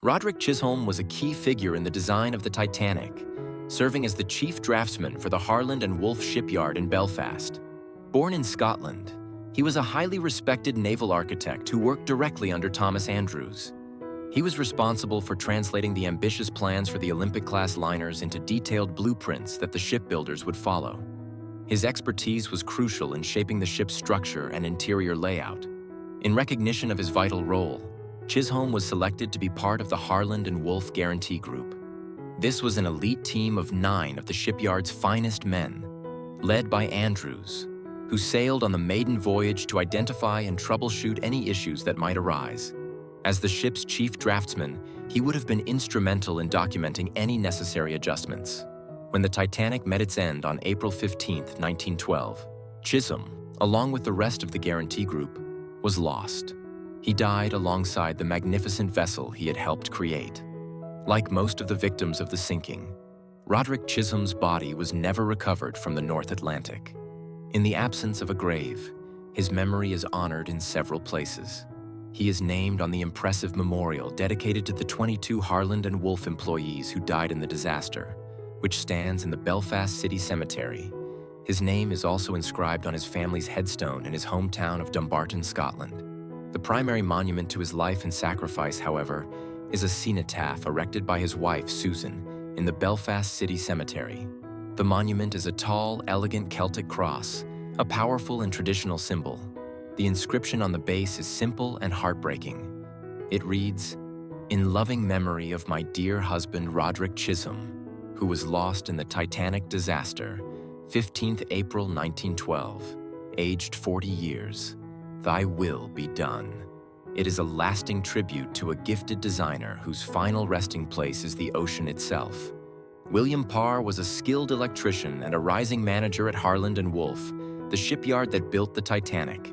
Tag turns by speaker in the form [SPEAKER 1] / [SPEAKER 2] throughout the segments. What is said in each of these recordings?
[SPEAKER 1] Roderick Chisholm was a key figure in the design of the Titanic, serving as the chief draftsman for the Harland and Wolff shipyard in Belfast. Born in Scotland, he was a highly respected naval architect who worked directly under Thomas Andrews. He was responsible for translating the ambitious plans for the Olympic-class liners into detailed blueprints that the shipbuilders would follow. His expertise was crucial in shaping the ship's structure and interior layout. In recognition of his vital role, Chisholm was selected to be part of the Harland and Wolff Guarantee Group. This was an elite team of 9 of the shipyard's finest men, led by Andrews, who sailed on the maiden voyage to identify and troubleshoot any issues that might arise. As the ship's chief draftsman, he would have been instrumental in documenting any necessary adjustments. When the Titanic met its end on April 15, 1912, Chisholm, along with the rest of the Guarantee Group, was lost. He died alongside the magnificent vessel he had helped create. Like most of the victims of the sinking, Roderick Chisholm's body was never recovered from the North Atlantic. In the absence of a grave, his memory is honored in several places. He is named on the impressive memorial dedicated to the 22 Harland and Wolff employees who died in the disaster, which stands in the Belfast City Cemetery. His name is also inscribed on his family's headstone in his hometown of Dumbarton, Scotland. The primary monument to his life and sacrifice, however, is a cenotaph erected by his wife, Susan, in the Belfast City Cemetery. The monument is a tall, elegant Celtic cross, a powerful and traditional symbol. The inscription on the base is simple and heartbreaking. It reads, "In loving memory of my dear husband Roderick Chisholm, who was lost in the Titanic disaster, 15th April 1912, aged 40 years. Thy will be done." It is a lasting tribute to a gifted designer whose final resting place is the ocean itself. William Parr was a skilled electrician and a rising manager at Harland and Wolff, the shipyard that built the Titanic.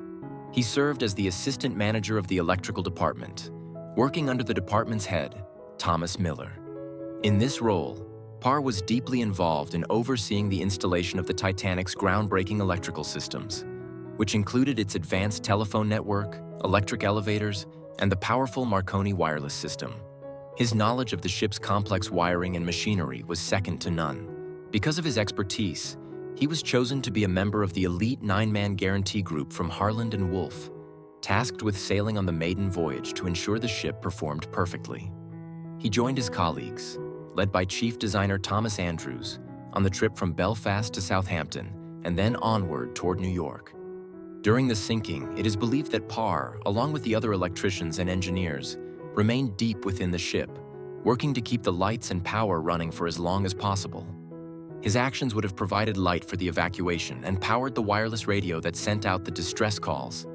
[SPEAKER 1] He served as the assistant manager of the electrical department, working under the department's head, Thomas Miller. In this role, Parr was deeply involved in overseeing the installation of the Titanic's groundbreaking electrical systems, which included its advanced telephone network, electric elevators, and the powerful Marconi wireless system. His knowledge of the ship's complex wiring and machinery was second to none. Because of his expertise, he was chosen to be a member of the elite 9-man guarantee group from Harland and Wolff, tasked with sailing on the maiden voyage to ensure the ship performed perfectly. He joined his colleagues, led by chief designer Thomas Andrews, on the trip from Belfast to Southampton and then onward toward New York. During the sinking, it is believed that Parr, along with the other electricians and engineers, remained deep within the ship, working to keep the lights and power running for as long as possible. His actions would have provided light for the evacuation and powered the wireless radio that sent out the distress calls.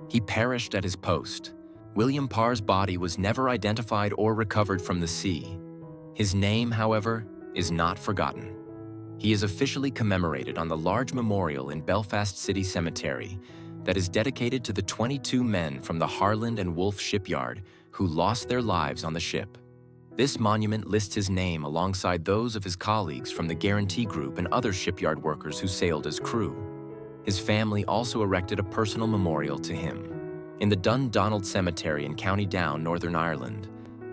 [SPEAKER 1] He perished at his post. William Parr's body was never identified or recovered from the sea. His name, however, is not forgotten. He is officially commemorated on the large memorial in Belfast City Cemetery that is dedicated to the 22 men from the Harland and Wolff shipyard who lost their lives on the ship. This monument lists his name alongside those of his colleagues from the Guarantee Group and other shipyard workers who sailed as crew. His family also erected a personal memorial to him. In the Dundonald Cemetery in County Down, Northern Ireland,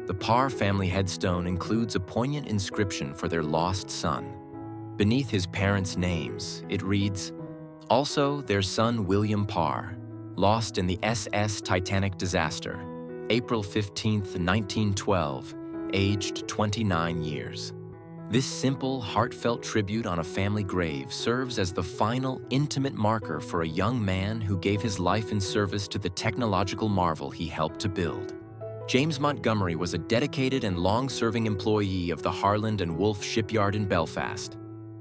[SPEAKER 1] the Parr family headstone includes a poignant inscription for their lost son. Beneath his parents' names, it reads, "Also their son William Parr, lost in the SS Titanic disaster, April 15, 1912, aged 29 years." This simple, heartfelt tribute on a family grave serves as the final, intimate marker for a young man who gave his life in service to the technological marvel he helped to build. James Montgomery was a dedicated and long-serving employee of the Harland and Wolff shipyard in Belfast.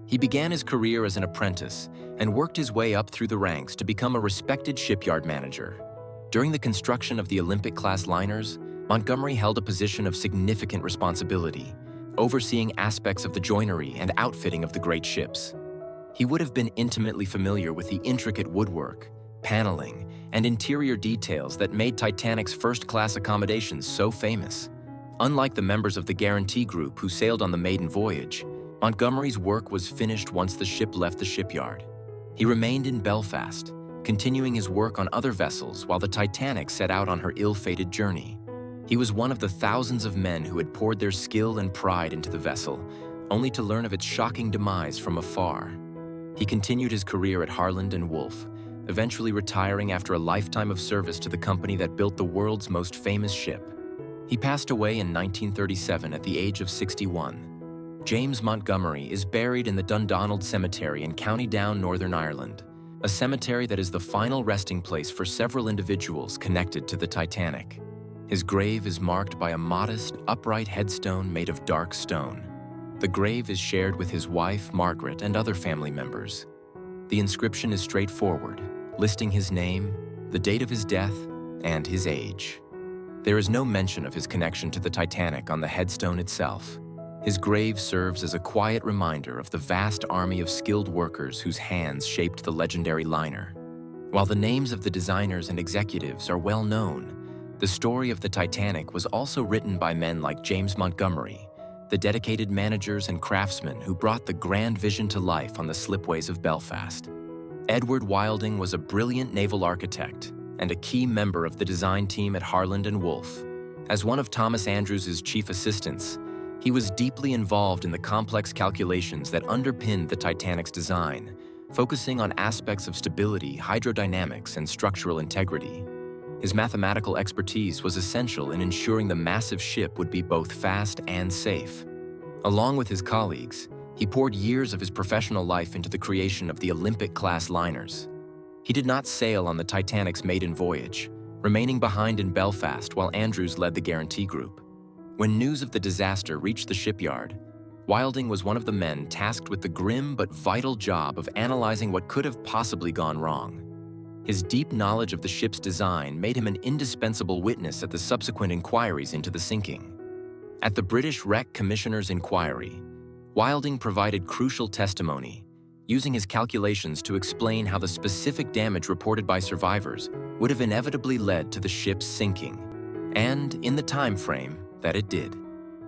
[SPEAKER 1] He began his career as an apprentice and worked his way up through the ranks to become a respected shipyard manager. During the construction of the Olympic-class liners, Montgomery held a position of significant responsibility, overseeing aspects of the joinery and outfitting of the great ships. He would have been intimately familiar with the intricate woodwork, paneling, and interior details that made Titanic's first-class accommodations so famous. Unlike the members of the Guarantee Group who sailed on the maiden voyage, Montgomery's work was finished once the ship left the shipyard. He remained in Belfast, continuing his work on other vessels while the Titanic set out on her ill-fated journey. He was one of the thousands of men who had poured their skill and pride into the vessel, only to learn of its shocking demise from afar. He continued his career at Harland and Wolff, eventually retiring after a lifetime of service to the company that built the world's most famous ship. He passed away in 1937 at the age of 61. James Montgomery is buried in the Dundonald Cemetery in County Down, Northern Ireland, a cemetery that is the final resting place for several individuals connected to the Titanic. His grave is marked by a modest, upright headstone made of dark stone. The grave is shared with his wife, Margaret, and other family members. The inscription is straightforward, listing his name, the date of his death, and his age. There is no mention of his connection to the Titanic on the headstone itself. His grave serves as a quiet reminder of the vast army of skilled workers whose hands shaped the legendary liner. While the names of the designers and executives are well known, the story of the Titanic was also written by men like James Montgomery, the dedicated managers and craftsmen who brought the grand vision to life on the slipways of Belfast. Edward Wilding was a brilliant naval architect and a key member of the design team at Harland and Wolff. As one of Thomas Andrews's chief assistants, he was deeply involved in the complex calculations that underpinned the Titanic's design, focusing on aspects of stability, hydrodynamics, and structural integrity. His mathematical expertise was essential in ensuring the massive ship would be both fast and safe. Along with his colleagues, he poured years of his professional life into the creation of the Olympic-class liners. He did not sail on the Titanic's maiden voyage, remaining behind in Belfast while Andrews led the Guarantee Group. When news of the disaster reached the shipyard, Wilding was one of the men tasked with the grim but vital job of analyzing what could have possibly gone wrong. His deep knowledge of the ship's design made him an indispensable witness at the subsequent inquiries into the sinking. At the British Wreck Commissioner's inquiry, Wilding provided crucial testimony, using his calculations to explain how the specific damage reported by survivors would have inevitably led to the ship's sinking, and in the time frame that it did.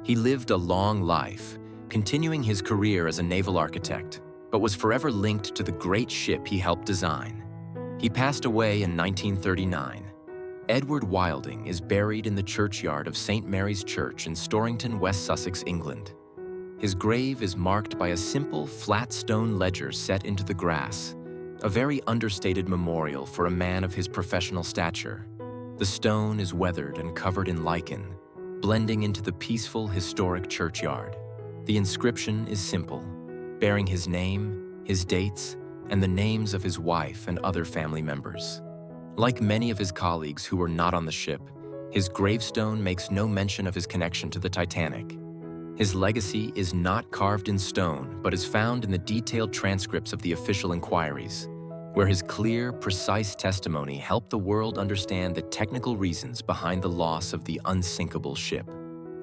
[SPEAKER 1] He lived a long life, continuing his career as a naval architect, but was forever linked to the great ship he helped design. He passed away in 1939. Edward Wilding is buried in the churchyard of St. Mary's Church in Storrington, West Sussex, England. His grave is marked by a simple, flat stone ledger set into the grass, a very understated memorial for a man of his professional stature. The stone is weathered and covered in lichen, blending into the peaceful, historic churchyard. The inscription is simple, bearing his name, his dates, and the names of his wife and other family members. Like many of his colleagues who were not on the ship, his gravestone makes no mention of his connection to the Titanic. His legacy is not carved in stone, but is found in the detailed transcripts of the official inquiries, where his clear, precise testimony helped the world understand the technical reasons behind the loss of the unsinkable ship.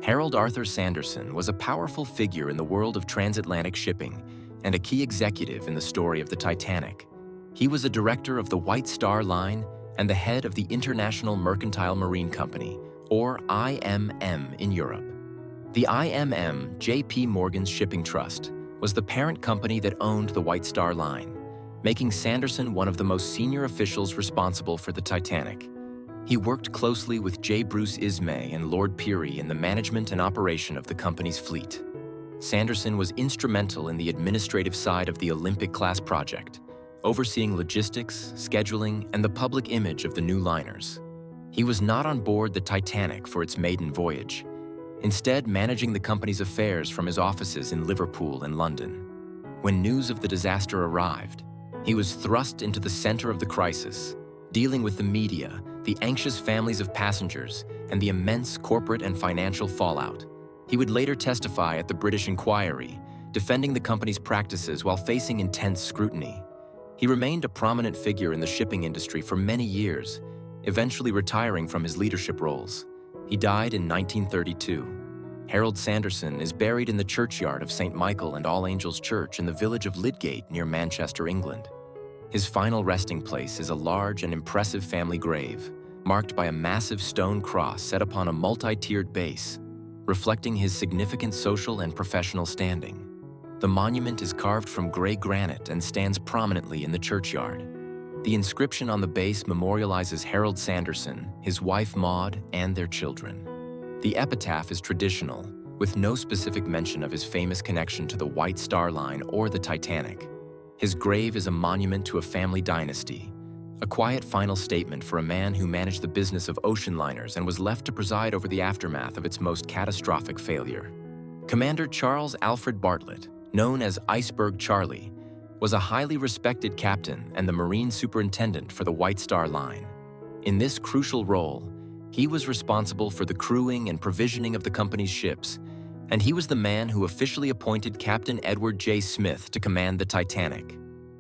[SPEAKER 1] Harold Arthur Sanderson was a powerful figure in the world of transatlantic shipping and a key executive in the story of the Titanic. He was a director of the White Star Line and the head of the International Mercantile Marine Company, or IMM in Europe. The IMM, J.P. Morgan's Shipping Trust, was the parent company that owned the White Star Line, making Sanderson one of the most senior officials responsible for the Titanic. He worked closely with J. Bruce Ismay and Lord Peary in the management and operation of the company's fleet. Sanderson was instrumental in the administrative side of the Olympic-class project, overseeing logistics, scheduling, and the public image of the new liners. He was not on board the Titanic for its maiden voyage, instead managing the company's affairs from his offices in Liverpool and London. When news of the disaster arrived, he was thrust into the center of the crisis, dealing with the media, the anxious families of passengers, and the immense corporate and financial fallout. He would later testify at the British inquiry, defending the company's practices while facing intense scrutiny. He remained a prominent figure in the shipping industry for many years, eventually retiring from his leadership roles. He died in 1932. Harold Sanderson is buried in the churchyard of St. Michael and All Angels Church in the village of Lidgate near Manchester, England. His final resting place is a large and impressive family grave, marked by a massive stone cross set upon a multi-tiered base, reflecting his significant social and professional standing. The monument is carved from gray granite and stands prominently in the churchyard. The inscription on the base memorializes Harold Sanderson, his wife Maud, and their children. The epitaph is traditional, with no specific mention of his famous connection to the White Star Line or the Titanic. His grave is a monument to a family dynasty, a quiet final statement for a man who managed the business of ocean liners and was left to preside over the aftermath of its most catastrophic failure. Commander Charles Alfred Bartlett, known as Iceberg Charlie, was a highly respected captain and the Marine Superintendent for the White Star Line. In this crucial role, he was responsible for the crewing and provisioning of the company's ships, and he was the man who officially appointed Captain Edward J. Smith to command the Titanic.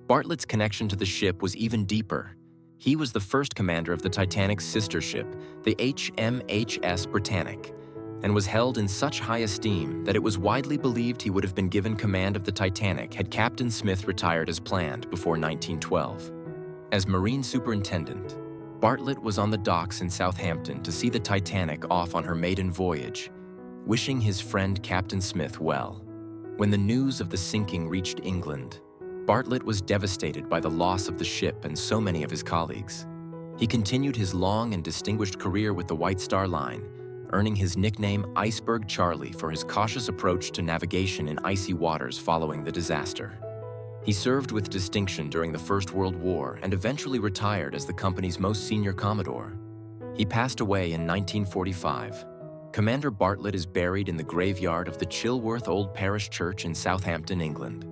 [SPEAKER 1] Bartlett's connection to the ship was even deeper. He was the first commander of the Titanic's sister ship, the HMHS Britannic, and was held in such high esteem that it was widely believed he would have been given command of the Titanic had Captain Smith retired as planned before 1912. As Marine Superintendent, Bartlett was on the docks in Southampton to see the Titanic off on her maiden voyage, wishing his friend Captain Smith well. When the news of the sinking reached England, Bartlett was devastated by the loss of the ship and so many of his colleagues. He continued his long and distinguished career with the White Star Line, earning his nickname Iceberg Charlie for his cautious approach to navigation in icy waters following the disaster. He served with distinction during the First World War and eventually retired as the company's most senior Commodore. He passed away in 1945. Commander Bartlett is buried in the graveyard of the Chilworth Old Parish Church in Southampton, England.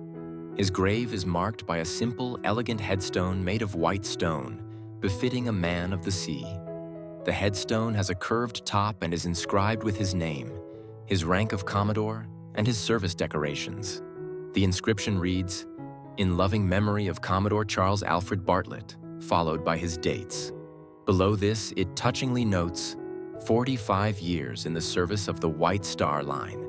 [SPEAKER 1] His grave is marked by a simple, elegant headstone made of white stone, befitting a man of the sea. The headstone has a curved top and is inscribed with his name, his rank of Commodore, and his service decorations. The inscription reads, "In loving memory of Commodore Charles Alfred Bartlett," followed by his dates. Below this, it touchingly notes, 45 years in the service of the White Star Line.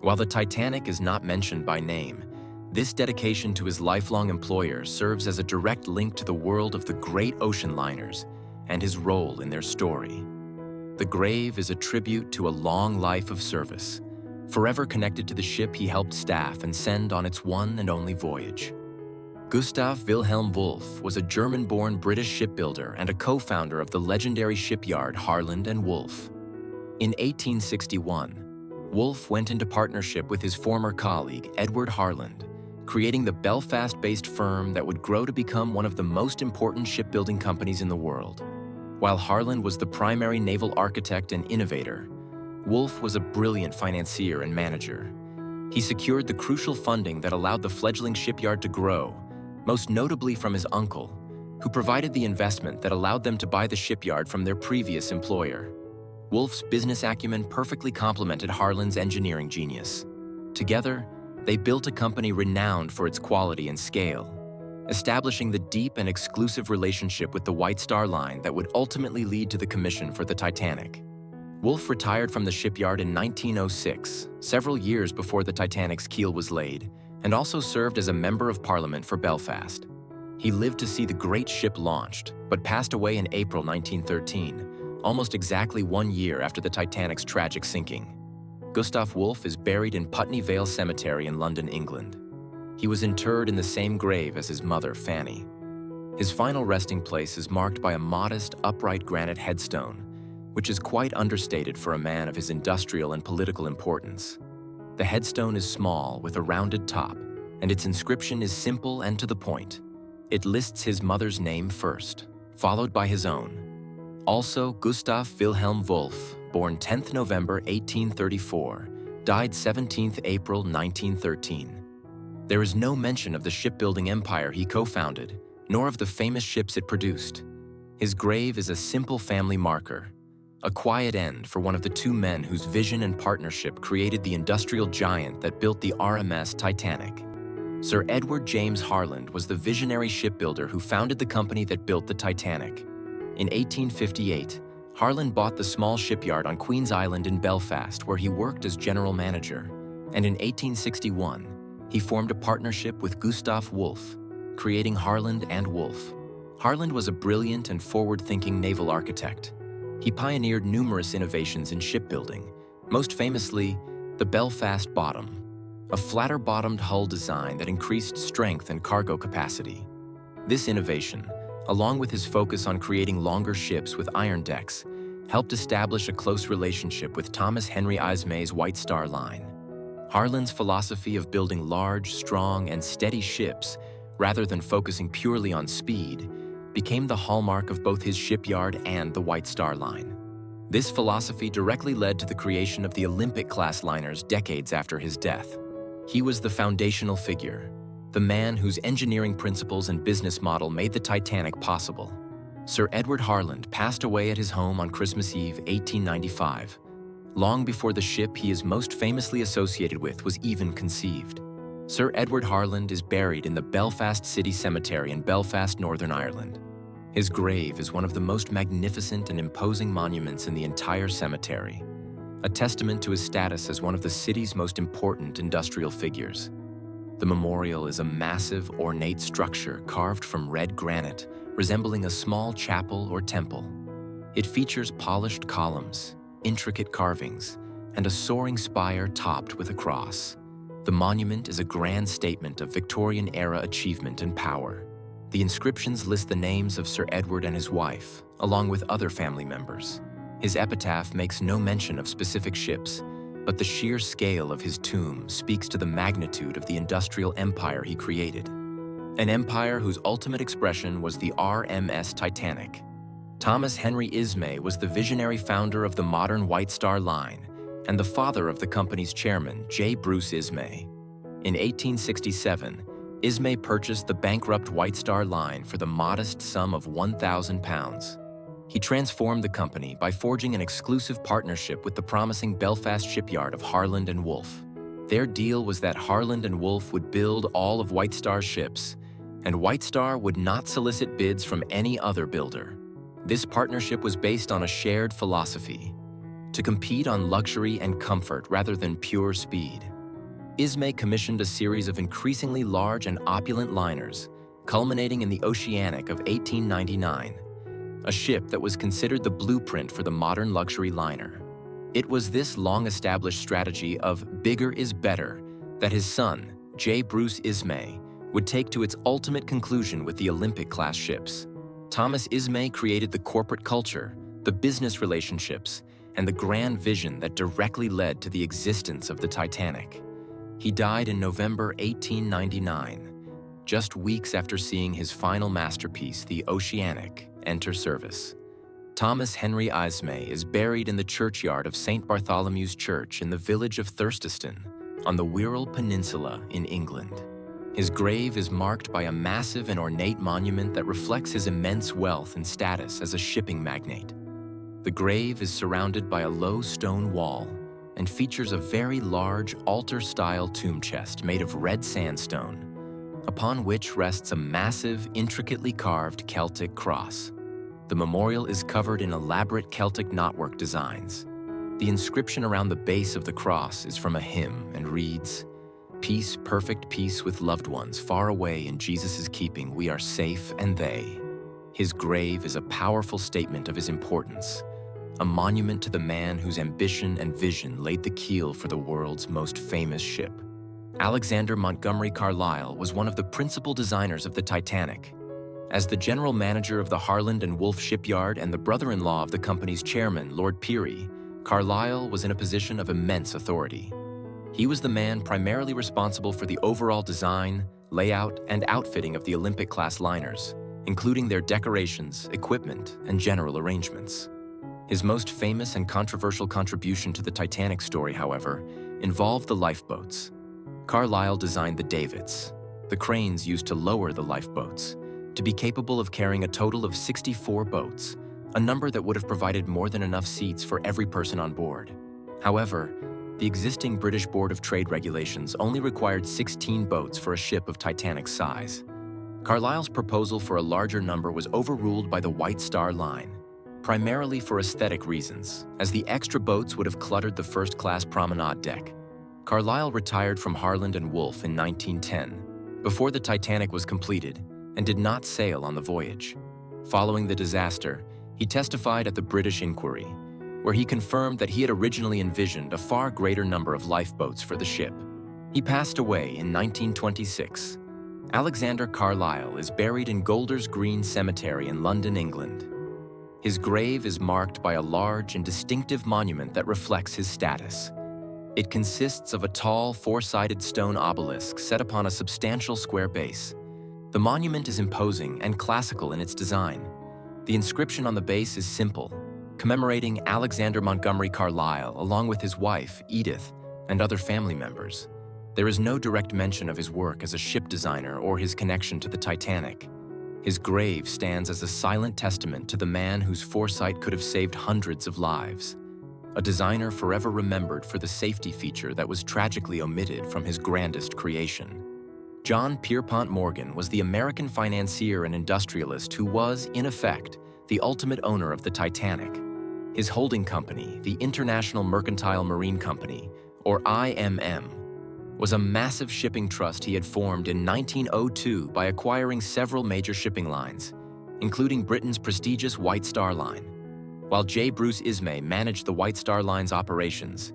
[SPEAKER 1] While the Titanic is not mentioned by name, this dedication to his lifelong employer serves as a direct link to the world of the great ocean liners and his role in their story. The grave is a tribute to a long life of service, forever connected to the ship he helped staff and send on its one and only voyage. Gustav Wilhelm Wolff was a German-born British shipbuilder and a co-founder of the legendary shipyard Harland and Wolff. In 1861, Wolff went into partnership with his former colleague, Edward Harland, creating the Belfast-based firm that would grow to become one of the most important shipbuilding companies in the world. While Harland was the primary naval architect and innovator, Wolff was a brilliant financier and manager. He secured the crucial funding that allowed the fledgling shipyard to grow, most notably from his uncle, who provided the investment that allowed them to buy the shipyard from their previous employer. Wolff's business acumen perfectly complemented Harland's engineering genius. Together, they built a company renowned for its quality and scale, establishing the deep and exclusive relationship with the White Star Line that would ultimately lead to the commission for the Titanic. Wolff retired from the shipyard in 1906, several years before the Titanic's keel was laid, and also served as a Member of Parliament for Belfast. He lived to see the great ship launched, but passed away in April 1913, almost exactly 1 year after the Titanic's tragic sinking. Gustav Wolff is buried in Putney Vale Cemetery in London, England. He was interred in the same grave as his mother, Fanny. His final resting place is marked by a modest, upright granite headstone, which is quite understated for a man of his industrial and political importance. The headstone is small with a rounded top, and its inscription is simple and to the point. It lists his mother's name first, followed by his own. Also, Gustav Wilhelm Wolff, born 10th November 1834, died 17th April 1913. There is no mention of the shipbuilding empire he co-founded, nor of the famous ships it produced. His grave is a simple family marker, a quiet end for one of the two men whose vision and partnership created the industrial giant that built the RMS Titanic. Sir Edward James Harland was the visionary shipbuilder who founded the company that built the Titanic. In 1858, Harland bought the small shipyard on Queen's Island in Belfast, where he worked as general manager. And in 1861, he formed a partnership with Gustav Wolff, creating Harland and Wolff. Harland was a brilliant and forward-thinking naval architect. He pioneered numerous innovations in shipbuilding, most famously, the Belfast bottom, a flatter-bottomed hull design that increased strength and cargo capacity. This innovation, along with his focus on creating longer ships with iron decks, helped establish a close relationship with Thomas Henry Ismay's White Star Line. Harland's philosophy of building large, strong, and steady ships, rather than focusing purely on speed, became the hallmark of both his shipyard and the White Star Line. This philosophy directly led to the creation of the Olympic-class liners decades after his death. He was the foundational figure, the man whose engineering principles and business model made the Titanic possible. Sir Edward Harland passed away at his home on Christmas Eve, 1895, long before the ship he is most famously associated with was even conceived. Sir Edward Harland is buried in the Belfast City Cemetery in Belfast, Northern Ireland. His grave is one of the most magnificent and imposing monuments in the entire cemetery, a testament to his status as one of the city's most important industrial figures. The memorial is a massive, ornate structure carved from red granite, resembling a small chapel or temple. It features polished columns, intricate carvings, and a soaring spire topped with a cross. The monument is a grand statement of Victorian-era achievement and power. The inscriptions list the names of Sir Edward and his wife, along with other family members. His epitaph makes no mention of specific ships, but the sheer scale of his tomb speaks to the magnitude of the industrial empire he created. An empire whose ultimate expression was the RMS Titanic. Thomas Henry Ismay was the visionary founder of the modern White Star Line and the father of the company's chairman, J. Bruce Ismay. In 1867, Ismay purchased the bankrupt White Star Line for the modest sum of £1,000. He transformed the company by forging an exclusive partnership with the promising Belfast shipyard of Harland and Wolff. Their deal was that Harland and Wolff would build all of White Star's ships, and White Star would not solicit bids from any other builder. This partnership was based on a shared philosophy: to compete on luxury and comfort rather than pure speed. Ismay commissioned a series of increasingly large and opulent liners, culminating in the Oceanic of 1899, a ship that was considered the blueprint for the modern luxury liner. It was this long-established strategy of bigger is better that his son, J. Bruce Ismay, would take to its ultimate conclusion with the Olympic-class ships. Thomas Ismay created the corporate culture, the business relationships, and the grand vision that directly led to the existence of the Titanic. He died in November 1899, just weeks after seeing his final masterpiece, the Oceanic, enter service. Thomas Henry Ismay is buried in the churchyard of St. Bartholomew's Church in the village of Thurston, on the Wirral Peninsula in England. His grave is marked by a massive and ornate monument that reflects his immense wealth and status as a shipping magnate. The grave is surrounded by a low stone wall and features a very large altar-style tomb chest made of red sandstone, upon which rests a massive, intricately carved Celtic cross. The memorial is covered in elaborate Celtic knotwork designs. The inscription around the base of the cross is from a hymn and reads, "Peace, perfect peace with loved ones far away in Jesus' keeping, we are safe and they." His grave is a powerful statement of his importance, a monument to the man whose ambition and vision laid the keel for the world's most famous ship. Alexander Montgomery Carlyle was one of the principal designers of the Titanic. As the general manager of the Harland and Wolff shipyard and the brother-in-law of the company's chairman, Lord Peary, Carlyle was in a position of immense authority. He was the man primarily responsible for the overall design, layout, and outfitting of the Olympic-class liners, including their decorations, equipment, and general arrangements. His most famous and controversial contribution to the Titanic story, however, involved the lifeboats. Carlyle designed the davits, the cranes used to lower the lifeboats, to be capable of carrying a total of 64 boats, a number that would have provided more than enough seats for every person on board. However, the existing British Board of Trade regulations only required 16 boats for a ship of Titanic's size. Carlyle's proposal for a larger number was overruled by the White Star Line, primarily for aesthetic reasons, as the extra boats would have cluttered the first-class promenade deck. Carlyle retired from Harland and Wolff in 1910, before the Titanic was completed, and did not sail on the voyage. Following the disaster, he testified at the British Inquiry, where he confirmed that he had originally envisioned a far greater number of lifeboats for the ship. He passed away in 1926. Alexander Carlyle is buried in Golders Green Cemetery in London, England. His grave is marked by a large and distinctive monument that reflects his status. It consists of a tall, four-sided stone obelisk set upon a substantial square base. The monument is imposing and classical in its design. The inscription on the base is simple, commemorating Alexander Montgomery Carlyle along with his wife, Edith, and other family members. There is no direct mention of his work as a ship designer or his connection to the Titanic. His grave stands as a silent testament to the man whose foresight could have saved hundreds of lives. A designer forever remembered for the safety feature that was tragically omitted from his grandest creation. John Pierpont Morgan was the American financier and industrialist who was, in effect, the ultimate owner of the Titanic. His holding company, the International Mercantile Marine Company, or IMM, was a massive shipping trust he had formed in 1902 by acquiring several major shipping lines, including Britain's prestigious White Star Line. While J. Bruce Ismay managed the White Star Line's operations,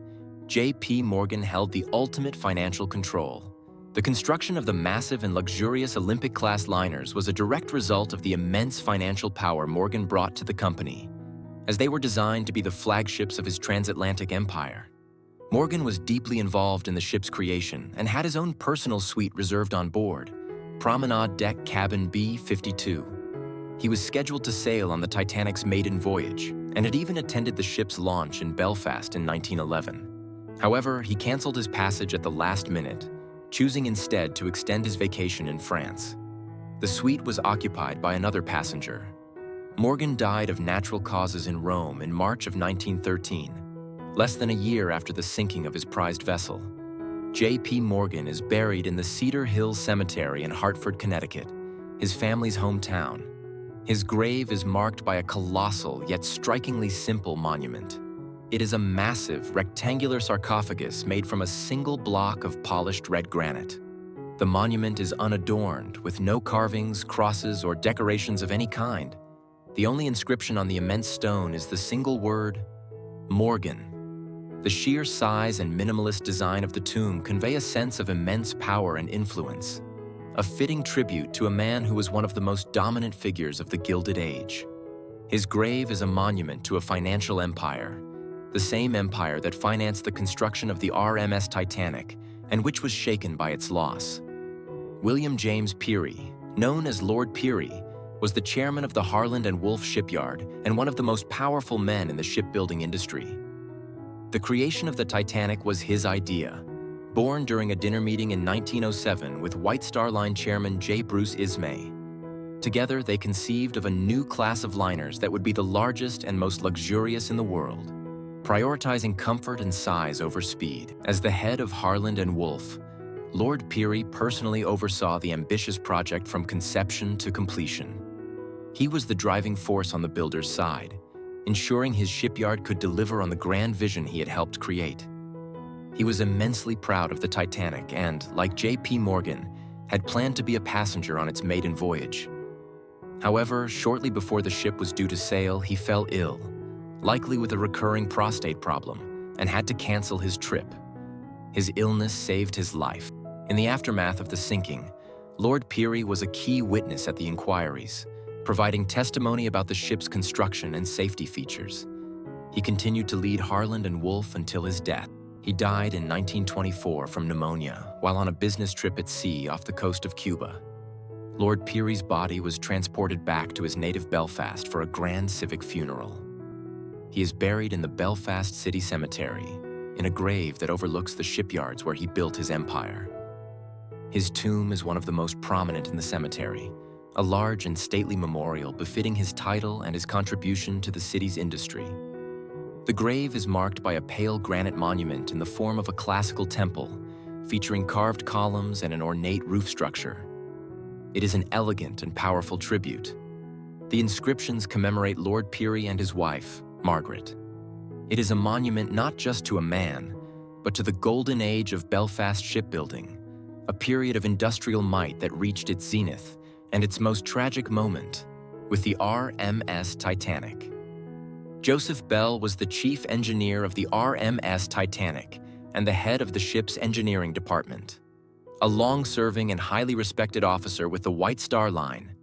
[SPEAKER 1] J.P. Morgan held the ultimate financial control. The construction of the massive and luxurious Olympic-class liners was a direct result of the immense financial power Morgan brought to the company, as they were designed to be the flagships of his transatlantic empire. Morgan was deeply involved in the ship's creation and had his own personal suite reserved on board, Promenade Deck Cabin B-52. He was scheduled to sail on the Titanic's maiden voyage and had even attended the ship's launch in Belfast in 1911. However, he canceled his passage at the last minute, choosing instead to extend his vacation in France. The suite was occupied by another passenger. Morgan died of natural causes in Rome in March of 1913. Less than a year after the sinking of his prized vessel. J.P. Morgan is buried in the Cedar Hill Cemetery in Hartford, Connecticut, his family's hometown. His grave is marked by a colossal yet strikingly simple monument. It is a massive, rectangular sarcophagus made from a single block of polished red granite. The monument is unadorned, with no carvings, crosses, or decorations of any kind. The only inscription on the immense stone is the single word, Morgan. The sheer size and minimalist design of the tomb convey a sense of immense power and influence, a fitting tribute to a man who was one of the most dominant figures of the Gilded Age. His grave is a monument to a financial empire, the same empire that financed the construction of the RMS Titanic and which was shaken by its loss. William James Peary, known as Lord Peary, was the chairman of the Harland and Wolff shipyard and one of the most powerful men in the shipbuilding industry. The creation of the Titanic was his idea, born during a dinner meeting in 1907 with White Star Line chairman J. Bruce Ismay. Together, they conceived of a new class of liners that would be the largest and most luxurious in the world, prioritizing comfort and size over speed. As the head of Harland and Wolff, Lord Peary personally oversaw the ambitious project from conception to completion. He was the driving force on the builder's side, ensuring his shipyard could deliver on the grand vision he had helped create. He was immensely proud of the Titanic and, like J.P. Morgan, had planned to be a passenger on its maiden voyage. However, shortly before the ship was due to sail, he fell ill, likely with a recurring prostate problem, and had to cancel his trip. His illness saved his life. In the aftermath of the sinking, Lord Peary was a key witness at the inquiries, providing testimony about the ship's construction and safety features. He continued to lead Harland and Wolff until his death. He died in 1924 from pneumonia while on a business trip at sea off the coast of Cuba. Lord Peary's body was transported back to his native Belfast for a grand civic funeral. He is buried in the Belfast City Cemetery, in a grave that overlooks the shipyards where he built his empire. His tomb is one of the most prominent in the cemetery, a large and stately memorial befitting his title and his contribution to the city's industry. The grave is marked by a pale granite monument in the form of a classical temple, featuring carved columns and an ornate roof structure. It is an elegant and powerful tribute. The inscriptions commemorate Lord Peary and his wife, Margaret. It is a monument not just to a man, but to the golden age of Belfast shipbuilding, a period of industrial might that reached its zenith and its most tragic moment with the RMS Titanic. Joseph Bell was the chief engineer of the RMS Titanic and the head of the ship's engineering department. A long-serving and highly respected officer with the White Star Line,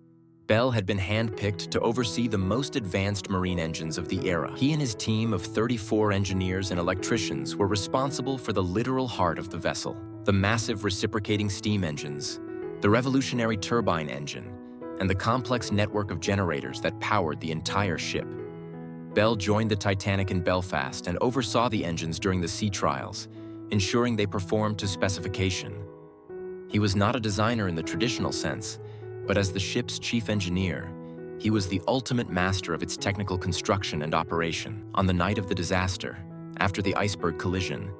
[SPEAKER 1] Bell had been handpicked to oversee the most advanced marine engines of the era. He and his team of 34 engineers and electricians were responsible for the literal heart of the vessel: the massive reciprocating steam engines, the revolutionary turbine engine, and the complex network of generators that powered the entire ship. Bell joined the Titanic in Belfast and oversaw the engines during the sea trials, ensuring they performed to specification. He was not a designer in the traditional sense, but as the ship's chief engineer, he was the ultimate master of its technical construction and operation. On the night of the disaster, after the iceberg collision,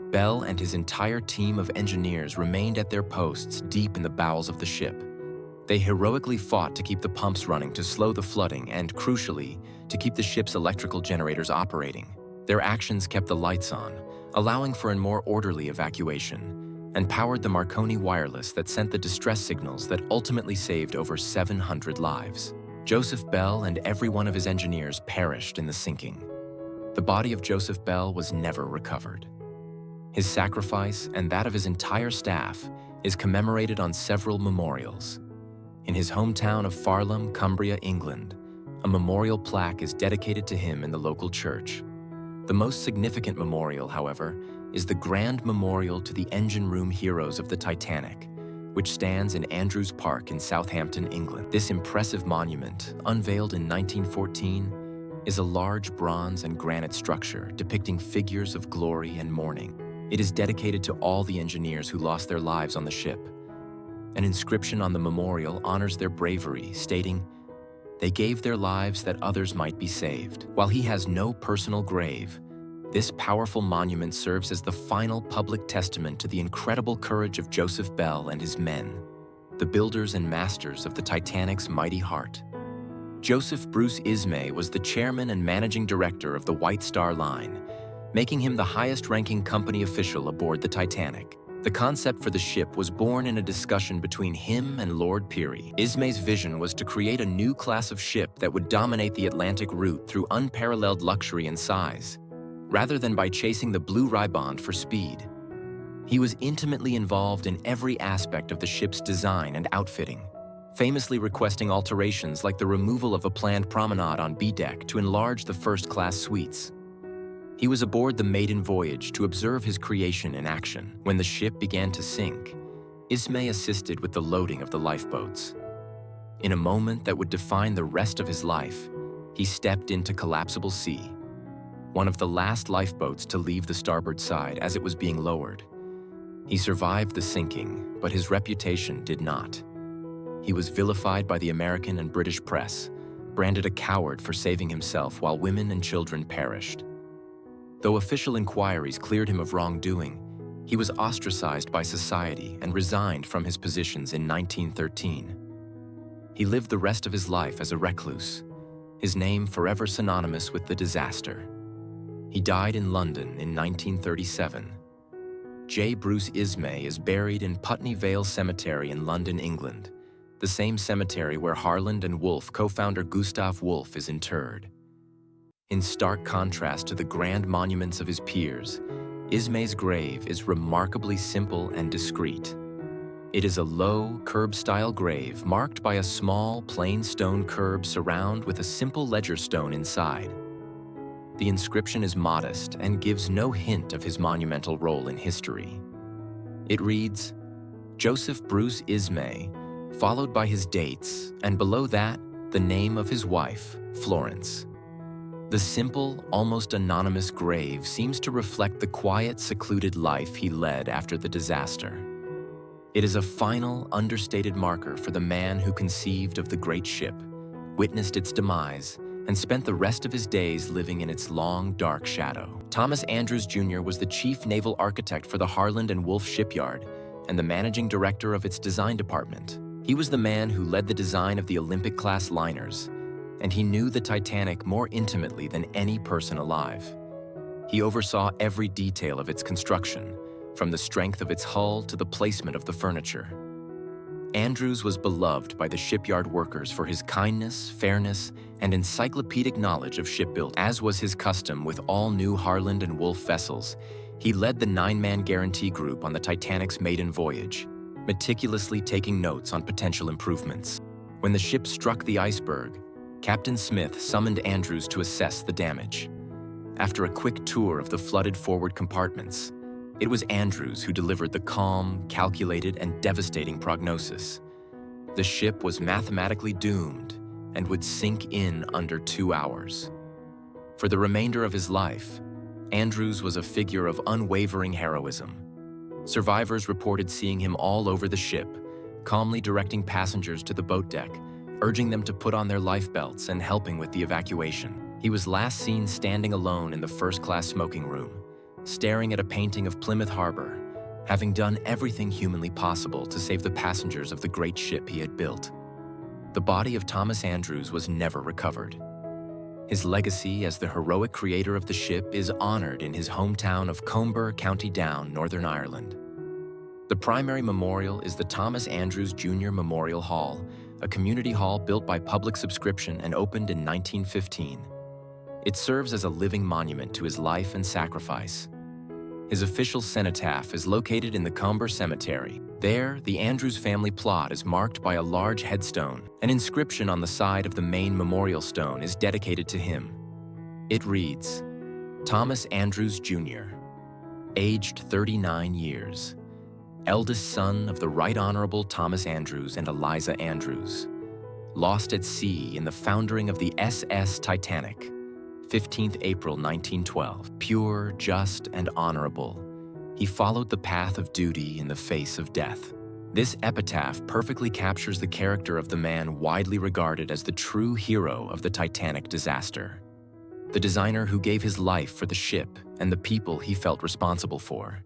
[SPEAKER 1] Bell and his entire team of engineers remained at their posts deep in the bowels of the ship. They heroically fought to keep the pumps running to slow the flooding and, crucially, to keep the ship's electrical generators operating. Their actions kept the lights on, allowing for a more orderly evacuation, and powered the Marconi wireless that sent the distress signals that ultimately saved over 700 lives. Joseph Bell and every one of his engineers perished in the sinking. The body of Joseph Bell was never recovered. His sacrifice and that of his entire staff is commemorated on several memorials. In his hometown of Farnham, Cumbria, England, a memorial plaque is dedicated to him in the local church. The most significant memorial, however, is the Grand Memorial to the Engine Room Heroes of the Titanic, which stands in Andrews Park in Southampton, England. This impressive monument, unveiled in 1914, is a large bronze and granite structure depicting figures of glory and mourning. It is dedicated to all the engineers who lost their lives on the ship. An inscription on the memorial honors their bravery, stating, "They gave their lives that others might be saved." While he has no personal grave, this powerful monument serves as the final public testament to the incredible courage of Joseph Bell and his men, the builders and masters of the Titanic's mighty heart. Joseph Bruce Ismay was the chairman and managing director of the White Star Line, making him the highest-ranking company official aboard the Titanic. The concept for the ship was born in a discussion between him and Lord Peary. Ismay's vision was to create a new class of ship that would dominate the Atlantic route through unparalleled luxury and size, rather than by chasing the blue riband for speed. He was intimately involved in every aspect of the ship's design and outfitting, famously requesting alterations like the removal of a planned promenade on B-deck to enlarge the first-class suites. He was aboard the maiden voyage to observe his creation in action. When the ship began to sink, Ismay assisted with the loading of the lifeboats. In a moment that would define the rest of his life, he stepped into Collapsible Sea, one of the last lifeboats to leave the starboard side as it was being lowered. He survived the sinking, but his reputation did not. He was vilified by the American and British press, branded a coward for saving himself while women and children perished. Though official inquiries cleared him of wrongdoing, he was ostracized by society and resigned from his positions in 1913. He lived the rest of his life as a recluse, his name forever synonymous with the disaster. He died in London in 1937. J. Bruce Ismay is buried in Putney Vale Cemetery in London, England, the same cemetery where Harland and Wolff co-founder Gustav Wolff is interred. In stark contrast to the grand monuments of his peers, Ismay's grave is remarkably simple and discreet. It is a low, curb-style grave marked by a small, plain stone curb surround with a simple ledger stone inside. The inscription is modest and gives no hint of his monumental role in history. It reads, Joseph Bruce Ismay, followed by his dates, and below that, the name of his wife, Florence. The simple, almost anonymous grave seems to reflect the quiet, secluded life he led after the disaster. It is a final, understated marker for the man who conceived of the great ship, witnessed its demise, and spent the rest of his days living in its long, dark shadow. Thomas Andrews Jr. was the chief naval architect for the Harland and Wolff shipyard and the managing director of its design department. He was the man who led the design of the Olympic-class liners, and he knew the Titanic more intimately than any person alive. He oversaw every detail of its construction, from the strength of its hull to the placement of the furniture. Andrews was beloved by the shipyard workers for his kindness, fairness, and encyclopedic knowledge of shipbuilding. As was his custom with all new Harland and Wolff vessels, he led the 9-man guarantee group on the Titanic's maiden voyage, meticulously taking notes on potential improvements. When the ship struck the iceberg, Captain Smith summoned Andrews to assess the damage. After a quick tour of the flooded forward compartments, it was Andrews who delivered the calm, calculated, and devastating prognosis. The ship was mathematically doomed and would sink in under 2 hours. For the remainder of his life, Andrews was a figure of unwavering heroism. Survivors reported seeing him all over the ship, calmly directing passengers to the boat deck, urging them to put on their life belts and helping with the evacuation. He was last seen standing alone in the first-class smoking room, staring at a painting of Plymouth Harbor, having done everything humanly possible to save the passengers of the great ship he had built. The body of Thomas Andrews was never recovered. His legacy as the heroic creator of the ship is honored in his hometown of Comber, County Down, Northern Ireland. The primary memorial is the Thomas Andrews Jr. Memorial Hall, a community hall built by public subscription and opened in 1915. It serves as a living monument to his life and sacrifice. His official cenotaph is located in the Comber Cemetery. There, the Andrews family plot is marked by a large headstone. An inscription on the side of the main memorial stone is dedicated to him. It reads, Thomas Andrews Jr., aged 39 years, eldest son of the Right Honorable Thomas Andrews and Eliza Andrews, lost at sea in the foundering of the SS Titanic, 15th April 1912. Pure, just, and honorable, he followed the path of duty in the face of death. This epitaph perfectly captures the character of the man widely regarded as the true hero of the Titanic disaster, the designer who gave his life for the ship and the people he felt responsible for.